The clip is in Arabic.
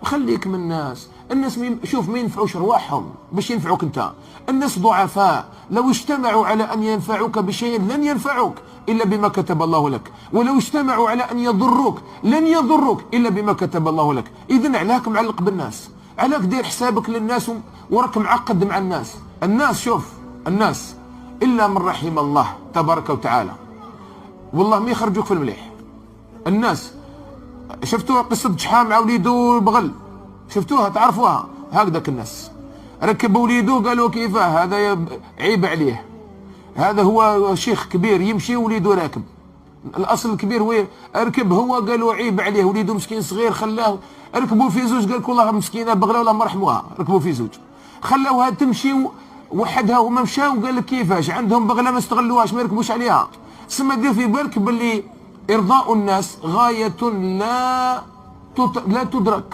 خليك من الناس. الناس شوف ما ينفعوش رواحهم باش ينفعوك انت. الناس ضعفاء، لو اجتمعوا على ان ينفعوك بشيء لن ينفعوك الا بما كتب الله لك، ولو اجتمعوا على ان يضروك لن يضروك الا بما كتب الله لك. اذا علاك معلق بالناس؟ علاك دير حسابك للناس وراك معقد مع الناس؟ الناس شوف، الناس الا من رحم الله تبارك وتعالى والله ما يخرجوك في المليح. الناس شفتوها قصة شحام مع وليدو بغل، شفتوها تعرفوها؟ هكذاك الناس ركب وليدو قالوا كيفاه هذا عيب عليه، هذا هو شيخ كبير يمشي وليدو راكب. الاصل الكبير هو ركب، هو قالوا عيب عليه وليدو مسكين صغير خلاه. ركبوا في زوج قال لك والله مسكينه بغله ولا ما رحموها، ركبوا في زوج خلاوها تمشي وحدها وما مشاو وقال لك كيفاش عندهم بغله ما استغلوهاش ما يركبوش عليها. سما دير في بالك باللي ارضاء الناس غايه لا تدرك.